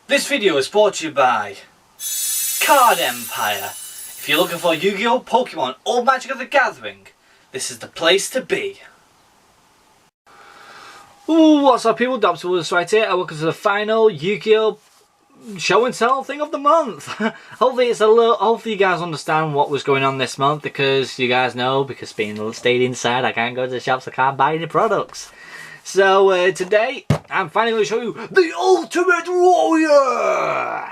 This video is brought to you by Card Empire. If you're looking for Yu-Gi-Oh, Pokemon, or Magic of the Gathering, this is the place to be. Ooh, what's up people, Dobs right here, and welcome to the final Yu-Gi-Oh show and tell thing of the month. Hopefully you guys understand what was going on this month, because you guys know, because being stayed inside, I can't go to the shops, I can't buy any products. So today, I'm finally going to show you the Ultimate Warrior!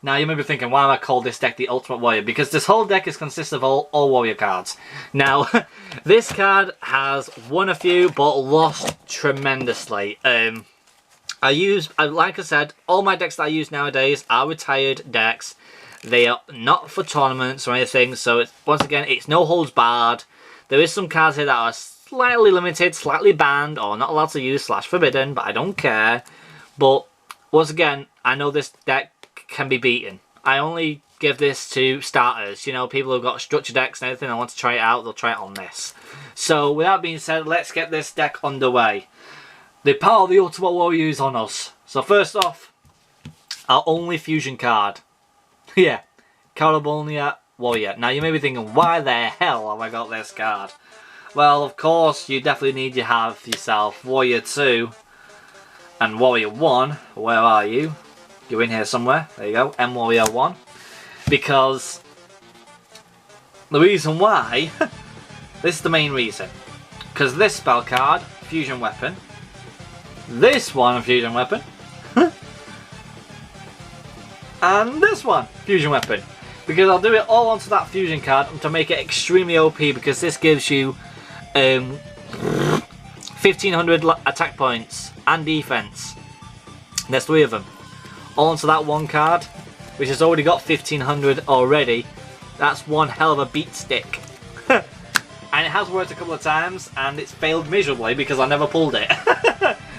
Now you may be thinking, why am I called this deck the Ultimate Warrior? Because this whole deck consists of all Warrior cards. Now, this card has won a few, but lost tremendously. Like I said, all my decks that I use nowadays are retired decks. They are not for tournaments or anything, so once again, it's no holds barred. There is some cards here that are slightly limited, slightly banned, or not allowed to use / forbidden, but I don't care. But once again, I know this deck can be beaten. I only give this to starters, you know, people who've got structure decks and everything, I want to try it out, they'll try it on this. So with that being said, let's get this deck underway. The power of the Ultimate Warrior is on us. So first off, our only fusion card. Yeah, Carabonia Warrior. Now you may be thinking, why the hell have I got this card? Well, of course, you definitely need to have yourself Warrior 2 and Warrior 1. Where are you? You're in here somewhere. There you go. M Warrior 1. Because the reason why, this is the main reason. Because this spell card, Fusion Weapon. This one, Fusion Weapon. And this one, Fusion Weapon. Because I'll do it all onto that Fusion card to make it extremely OP, because this gives you 1500 attack points and defense. There's 3 of them. All onto that one card, which has already got 1500 already. That's one hell of a beat stick. And it has worked a couple of times, and it's failed miserably because I never pulled it.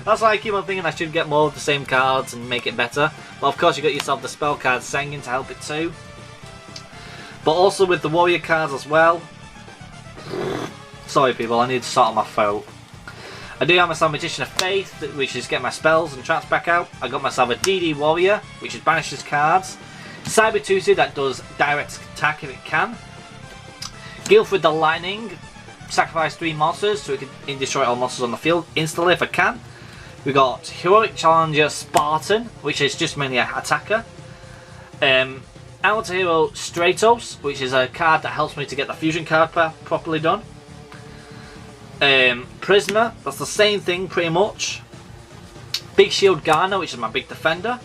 That's why I keep on thinking I should get more of the same cards and make it better. But of course you got yourself the spell card Sengen to help it too. But also with the warrior cards as well. Sorry people, I need to sort out my throat. I do have myself Magician of Faith, which is get my spells and traps back out. I got myself a DD Warrior, which is banishes cards. Cyber Tuesday, that does direct attack if it can. Guildford the Lightning, sacrifice 3 monsters so it can destroy all monsters on the field instantly if I can. We got Heroic Challenger Spartan, which is just mainly an attacker. Outer Hero Stratos, which is a card that helps me to get the fusion card properly done. Prisma, that's the same thing pretty much. Big Shield Garner, which is my big defender.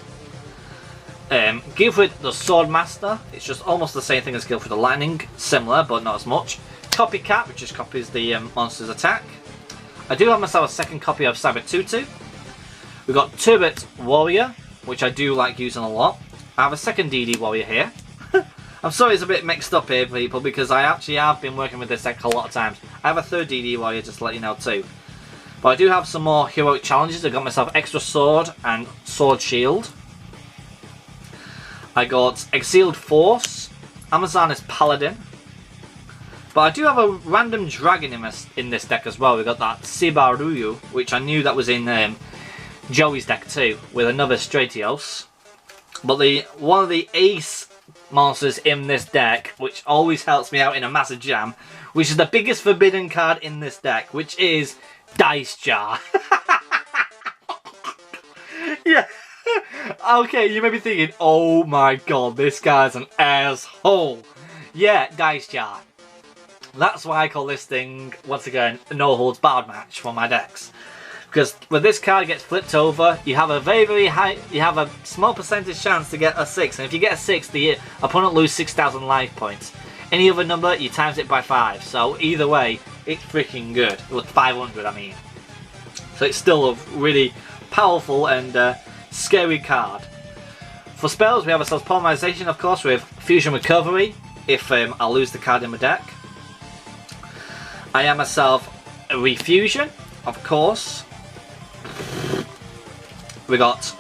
Guildford the Sword Master, it's just almost the same thing as Guildford the Lightning, similar but not as much. Copycat, which just copies the monster's attack. I do have myself a second copy of Cyber Tutu. We've got Turbot Warrior, which I do like using a lot. I have a second DD Warrior here. I'm sorry it's a bit mixed up here people, because I actually have been working with this deck a lot of times. I have a third DD Warrior, just to let you know too. But I do have some more heroic challenges. I got myself Extra Sword and Sword Shield. I got Exiled Force, Amazonas Paladin. But I do have a random dragon in this deck as well. We got that Sibaruyu, which I knew that was in Joey's deck too, with another Stratios. But one of the ace monsters in this deck, which always helps me out in a massive jam, which is the biggest forbidden card in this deck, which is Dice Jar. Yeah. Okay, you may be thinking, oh my god, this guy's an asshole. Yeah, Dice Jar. That's why I call this thing, once again, a no holds barred match for my decks. Because when this card gets flipped over, you have a very high, you have a small percentage chance to get a 6. And if you get a 6, the opponent loses 6,000 life points. Any other number, you times it by 5. So either way, it's freaking good. With 500, I mean. So it's still a really powerful and scary card. For spells, we have ourselves Polymerization, of course, with Fusion Recovery, if I lose the card in my deck. I have myself a Refusion, of course. We got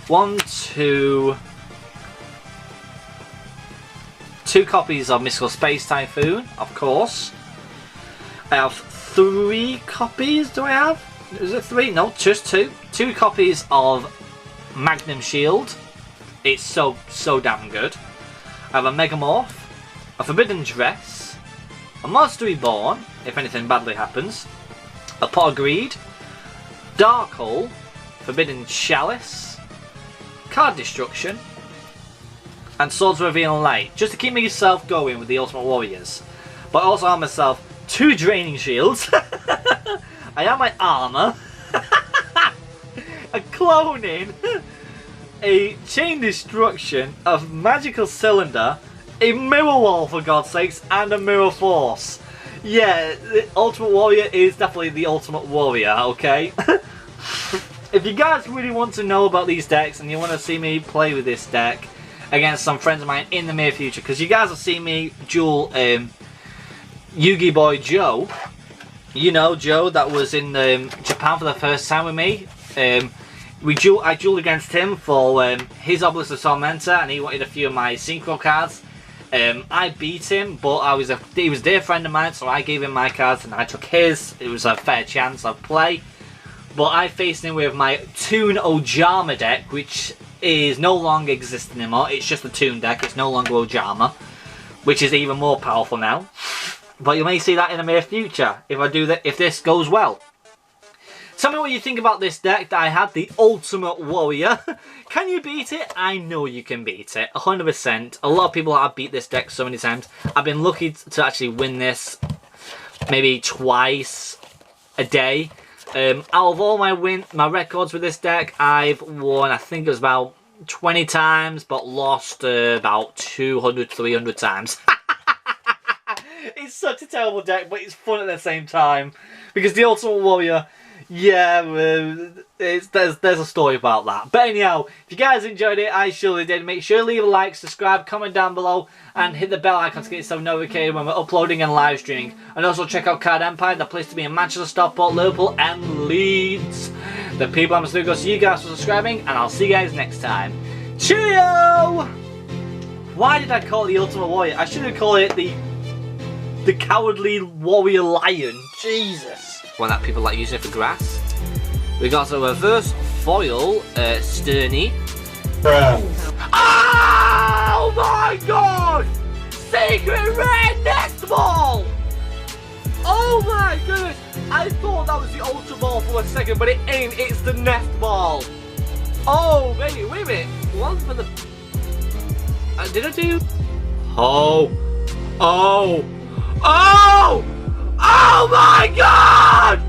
2 copies of Mystical Space Typhoon, of course. I have 3 copies, do I have? Is it 3? No, just 2. 2 copies of Magnum Shield. It's so damn good. I have a Megamorph, a Forbidden Dress, a Monster Reborn, if anything badly happens, a Pot of Greed, Dark Hole, Forbidden Chalice, Card Destruction, and Swords Revealing Light, just to keep myself going with the Ultimate Warriors. But I also have myself 2 Draining Shields, I have my armour, a Cloning, a Chain Destruction, a Magical Cylinder, a Mirror Wall for God's sakes, and a Mirror Force. Yeah, the Ultimate Warrior is definitely the Ultimate Warrior, okay? If you guys really want to know about these decks and you want to see me play with this deck against some friends of mine in the near future, because you guys have seen me duel Yugi Boy Joe. You know Joe that was in Japan for the first time with me. I dueled against him for his Obelisk of Tormenta, and he wanted a few of my Synchro cards. I beat him, but he was a dear friend of mine, so I gave him my cards and I took his. It was a fair chance of play. But I faced him with my Toon Ojama deck, which is no longer existing anymore. It's just a Toon deck, it's no longer Ojama, which is even more powerful now. But you may see that in the near future if this goes well. Tell me what you think about this deck that I had, the Ultimate Warrior. Can you beat it? I know you can beat it, 100%. A lot of people have beat this deck so many times. I've been lucky to actually win this maybe twice a day. Out of all my records with this deck, I've won, I think it was about 20 times, but lost about 200, 300 times. It's such a terrible deck, but it's fun at the same time. Because the Ultimate Warrior, yeah, there's a story about that. But anyhow, if you guys enjoyed it, I surely did. Make sure to leave a like, subscribe, comment down below, and hit the bell icon to get yourself notified when we're uploading and live streaming. And also check out Card Empire, the place to be in Manchester, Stockport, Liverpool, and Leeds. The people I'm still going to see you guys for subscribing, and I'll see you guys next time. Cheerio! Why did I call it the Ultimate Warrior? I should have called it the Cowardly Warrior Lion. Jesus. One that people like using it for grass. We got a reverse foil Sterny. Oh my god! Secret Rare Nest Ball! Oh my goodness! I thought that was the Ultra Ball for a second, but it ain't. It's the Nest Ball. Oh, wait a minute. One for the. Did I do? Oh! Oh! Oh! Oh my god!